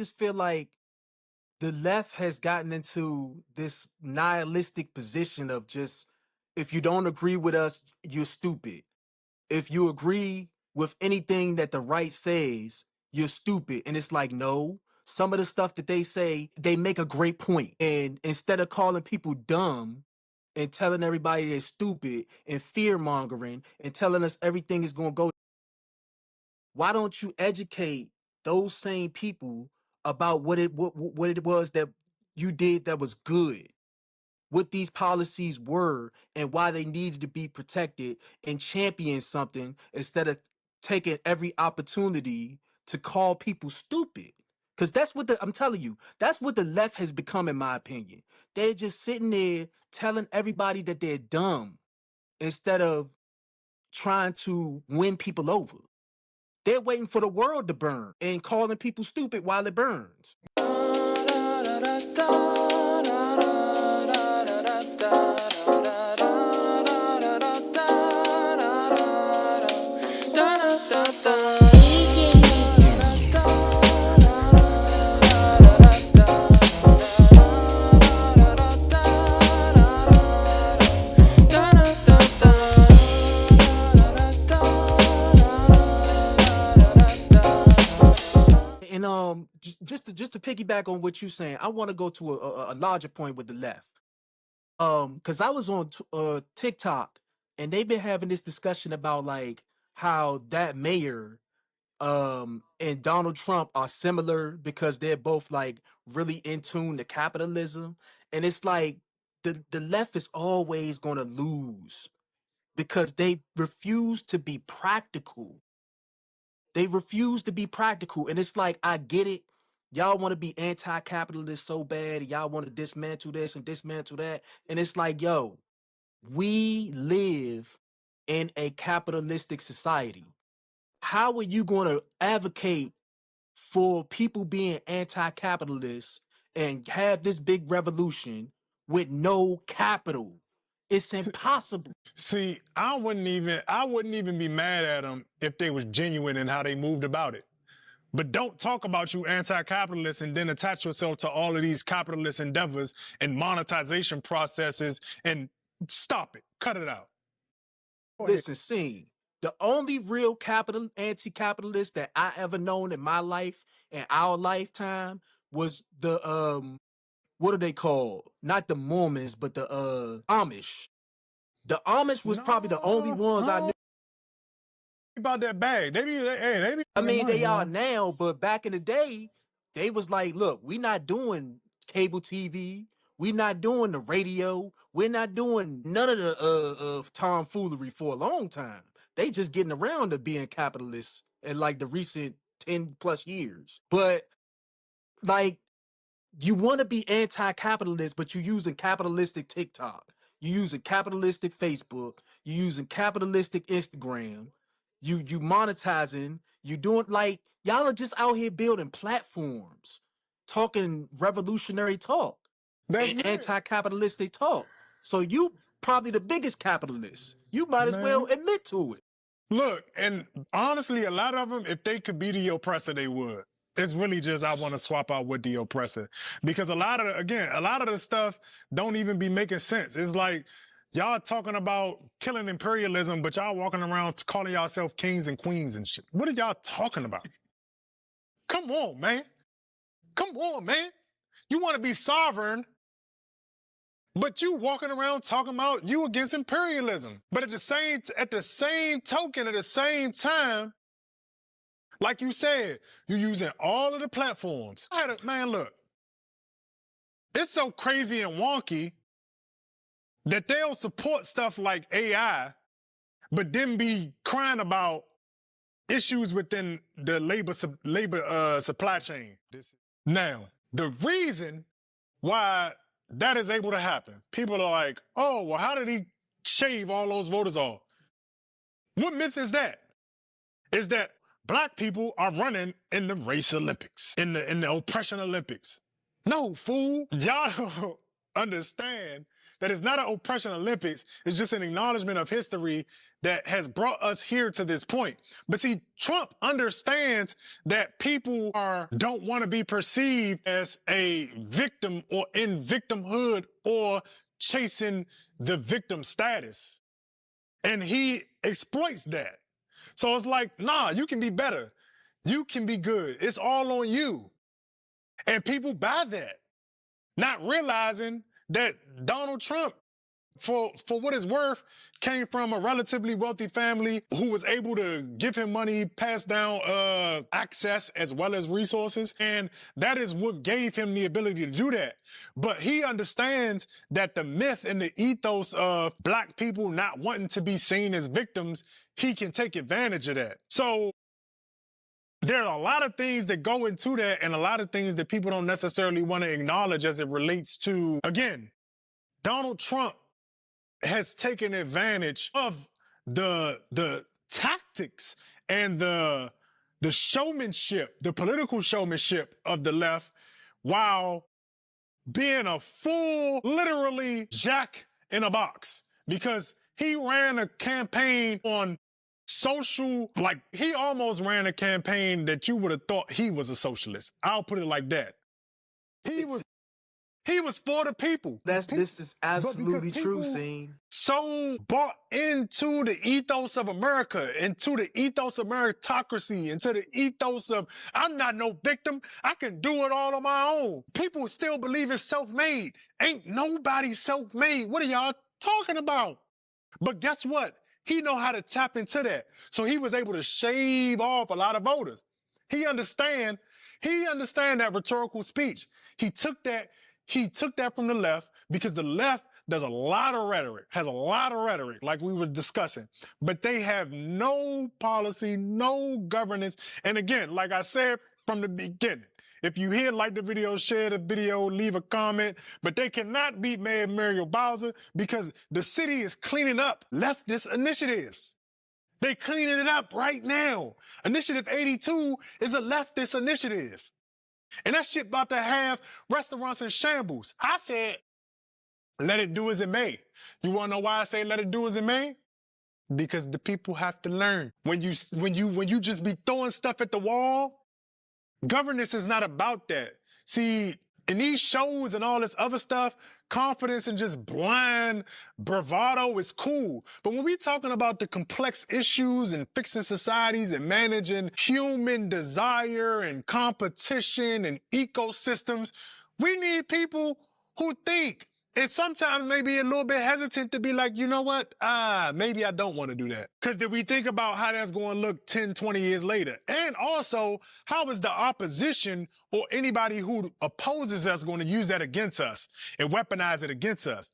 just feel like the left has gotten into this nihilistic position of just, if you don't agree with us, you're stupid. If you agree with anything that the right says, you're stupid. And it's like, no, some of the stuff that they say, they make a great point. And instead of calling people dumb and telling everybody they're stupid and fear mongering and telling us everything is going to go, why don't you educate those same people about what it was that you did that was good, what these policies were and why they needed to be protected, and champion something instead of taking every opportunity to call people stupid? Because that's what I'm telling you, that's what the left has become, in my opinion. They're just sitting there telling everybody that they're dumb instead of trying to win people over. They're waiting for the world to burn and calling people stupid while it burns. And just to piggyback on what you're saying, I want to go to a larger point with the left. Because I was on TikTok, and they've been having this discussion about like how that mayor and Donald Trump are similar because they're both like really in tune to capitalism. And it's like the left is always gonna lose because they refuse to be practical. They refuse to be practical. And it's like, I get it. Y'all want to be anti-capitalist so bad, and y'all want to dismantle this and dismantle that. And it's like, yo, we live in a capitalistic society. How are you going to advocate for people being anti-capitalist and have this big revolution with no capital? It's impossible. See, I wouldn't even be mad at them if they was genuine in how they moved about it. But don't talk about you anti-capitalist and then attach yourself to all of these capitalist endeavors and monetization processes and stop it. Cut it out. Listen, scene. The only real anti-capitalist that I ever known in my life, in our lifetime, was the what are they called? Not the Mormons, but the Amish. The Amish was probably the only No, ones I I don't knew. about that bag. They be I making mean, money, they are man. now, but back in the day, they was like, look, we not doing cable TV. We not doing the radio. We're not doing none of the tomfoolery for a long time. They just getting around to being capitalists in like the recent 10 plus years. But like, you want to be anti-capitalist, but you're using capitalistic TikTok. You're using capitalistic Facebook. You're using capitalistic Instagram. You monetizing. You doing like, y'all are just out here building platforms, talking revolutionary talk That's and it, anti-capitalistic talk. So you probably the biggest capitalist. You might as well man. admit to it. Look, and honestly, a lot of them, if they could be the oppressor, they would. It's really just I want to swap out with the oppressor because a lot of the stuff don't even be making sense. It's like y'all talking about killing imperialism, but y'all walking around calling yourself kings and queens and shit. What are y'all talking about? Come on, man. Come on, man. You want to be sovereign, but you walking around talking about you against imperialism. But at the same token, at the same time, like you said, you're using all of the platforms. Man, look, it's so crazy and wonky that they'll support stuff like AI, but then be crying about issues within the labor supply chain. Now, the reason why that is able to happen, people are like, oh, well, how did he shave all those voters off? What myth is that? Is that black people are running in the race Olympics, in the oppression Olympics. No, fool. Y'all don't understand that it's not an oppression Olympics. It's just an acknowledgement of history that has brought us here to this point. But see, Trump understands that people don't want to be perceived as a victim or in victimhood or chasing the victim status. And he exploits that. So it's like, nah, you can be better. You can be good. It's all on you. And people buy that, not realizing that Donald Trump, for what it's worth, came from a relatively wealthy family who was able to give him money, pass down access as well as resources. And that is what gave him the ability to do that. But he understands that the myth and the ethos of black people not wanting to be seen as victims, he can take advantage of that. So there are a lot of things that go into that and a lot of things that people don't necessarily want to acknowledge as it relates to, again, Donald Trump has taken advantage of the tactics and the showmanship, the political showmanship of the left, while being a full, literally jack in a box. Because he ran a campaign on social, like he almost ran a campaign that you would have thought he was a socialist. I'll put it like that. He was for the people. This is absolutely true, Scene. So bought into the ethos of America, into the ethos of meritocracy, into the ethos of I'm not no victim. I can do it all on my own. People still believe it's self-made. Ain't nobody self-made. What are y'all talking about? But guess what? He know how to tap into that. So he was able to shave off a lot of voters. He understand that rhetorical speech. He took that from the left because the left does a lot of rhetoric, has a lot of rhetoric, like we were discussing, but they have no policy, no governance. And again, like I said from the beginning, if you hear, like the video, share the video, leave a comment, but they cannot beat Mayor Muriel Bowser because the city is cleaning up leftist initiatives. They cleaning it up right now. Initiative 82 is a leftist initiative. And that shit about to have restaurants in shambles. I said, let it do as it may. You wanna know why I say let it do as it may? Because the people have to learn. When you just be throwing stuff at the wall, governance is not about that. See, in these shows and all this other stuff, confidence and just blind bravado is cool. But when we're talking about the complex issues and fixing societies and managing human desire and competition and ecosystems, we need people who think. And sometimes maybe a little bit hesitant to be like, you know what? Maybe I don't want to do that. Because did we think about how that's going to look 10, 20 years later? And also, how is the opposition or anybody who opposes us going to use that against us and weaponize it against us?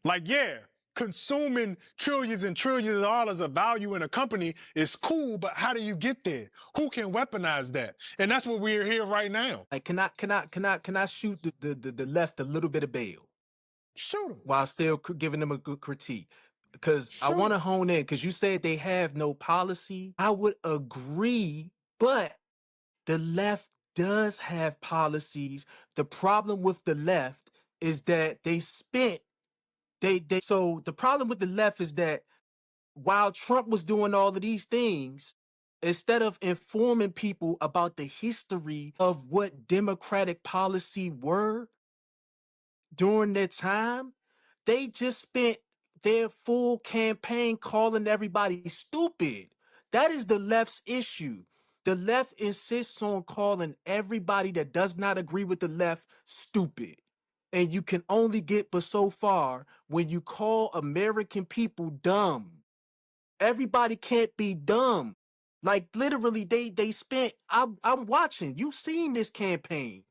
Like, yeah, consuming trillions and trillions of dollars of value in a company is cool, but how do you get there? Who can weaponize that? And that's what we're here right now. Like, can I shoot the left a little bit of bail? Shoot them. While still giving them a good critique. Because I want to hone in, because you said they have no policy. I would agree, but the left does have policies. The problem with the left is that so the problem with the left is that while Trump was doing all of these things, instead of informing people about the history of what democratic policy were during their time, they just spent their full campaign calling everybody stupid. That is the left's issue. The left insists on calling everybody that does not agree with the left stupid. And you can only get but so far when you call American people dumb. Everybody can't be dumb. Like literally, they spent. I'm watching. You've seen this campaign.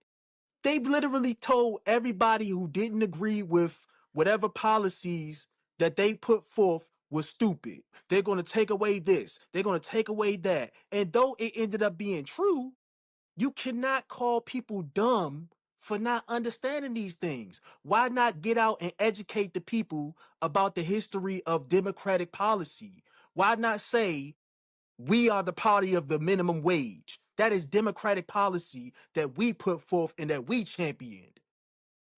They've literally told everybody who didn't agree with whatever policies that they put forth was stupid. They're going to take away this. They're going to take away that. And though it ended up being true, you cannot call people dumb for not understanding these things. Why not get out and educate the people about the history of democratic policy? Why not say, we are the party of the minimum wage? That is democratic policy that we put forth and that we championed.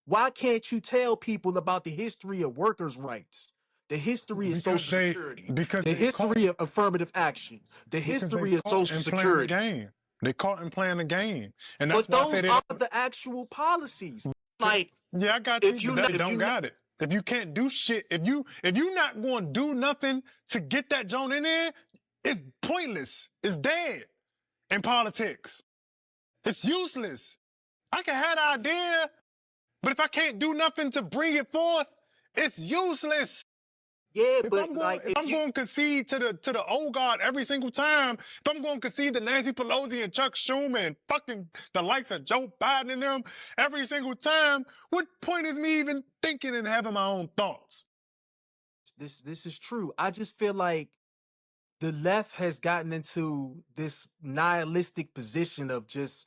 Why can't you tell people about the history of workers' rights, the history of because Social they Security, because the they caught history of affirmative action, the because they history of caught Social and playing the Security? game. They caught and playing the game, and that's But why I say those they are don't. the actual policies. Like, Yeah, I got you, if but you that not, they if don't you not, got it. If you can't do shit, if you not going to do nothing to get that joint in there, it's pointless. It's dead in politics. It's useless. I can have the idea, but if I can't do nothing to bring it forth, it's useless. yeah, If but I'm going, like, if I'm going to concede to the old guard every single time, if I'm going to concede to Nancy Pelosi and Chuck Schumer and fucking the likes of Joe Biden and them every single time, what point is me even thinking and having my own thoughts? this is true. I just feel like the left has gotten into this nihilistic position of just,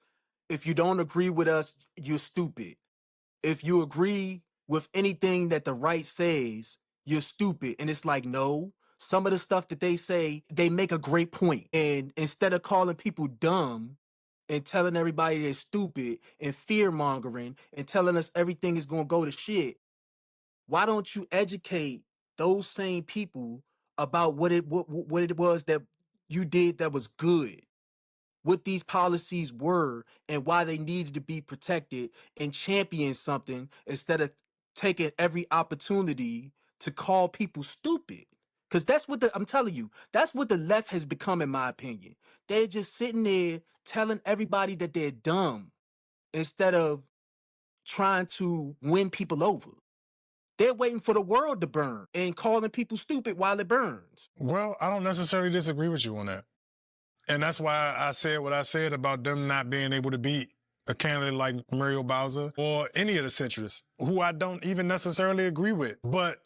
if you don't agree with us, you're stupid. If you agree with anything that the right says, you're stupid. And it's like, no, some of the stuff that they say, they make a great point. And instead of calling people dumb and telling everybody they're stupid and fear mongering and telling us everything is going to go to shit, why don't you educate those same people about what it was that you did that was good, what these policies were and why they needed to be protected, and champion something instead of taking every opportunity to call people stupid? Because that's what I'm telling you, that's what the left has become, in my opinion. They're just sitting there telling everybody that they're dumb instead of trying to win people over. They're waiting for the world to burn and calling people stupid while it burns. Well, I don't necessarily disagree with you on that. And that's why I said what I said about them not being able to beat a candidate like Muriel Bowser or any of the centrists, who I don't even necessarily agree with. But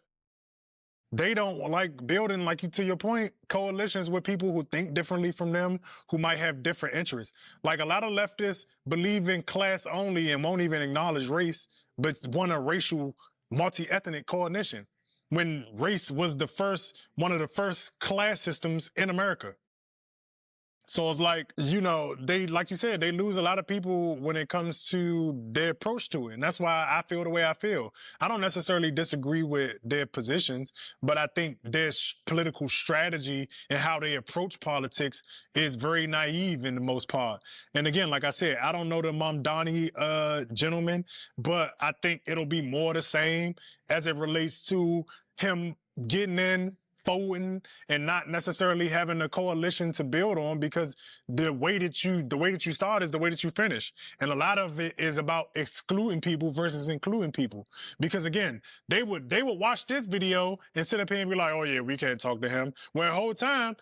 they don't like building, like you, to your point, coalitions with people who think differently from them, who might have different interests. Like a lot of leftists believe in class only and won't even acknowledge race, but want a racial, multi-ethnic coalition when race was one of the first class systems in America. So it's like, they, like you said, they lose a lot of people when it comes to their approach to it. And that's why I feel the way I feel. I don't necessarily disagree with their positions, but I think their political strategy and how they approach politics is very naive in the most part. And again, like I said, I don't know the Mamdani gentleman, but I think it'll be more the same as it relates to him getting in, folding, and not necessarily having a coalition to build on, because the way that you start is the way that you finish. And a lot of it is about excluding people versus including people. Because again, they would watch this video and sit up here and be like, oh yeah, we can't talk to him. Where the whole time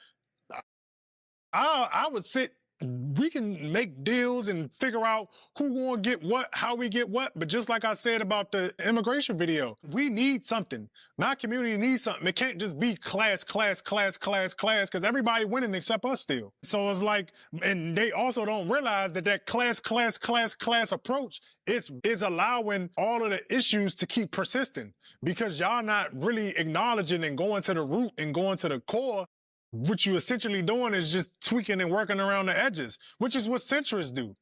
I would sit, we can make deals and figure out who gonna get what, how we get what. But just like I said about the immigration video, we need something. My community needs something. It can't just be class, because everybody winning except us still. So it's like, and they also don't realize that class approach is allowing all of the issues to keep persisting, because y'all not really acknowledging and going to the root and going to the core. What you essentially doing is just tweaking and working around the edges, which is what centrists do.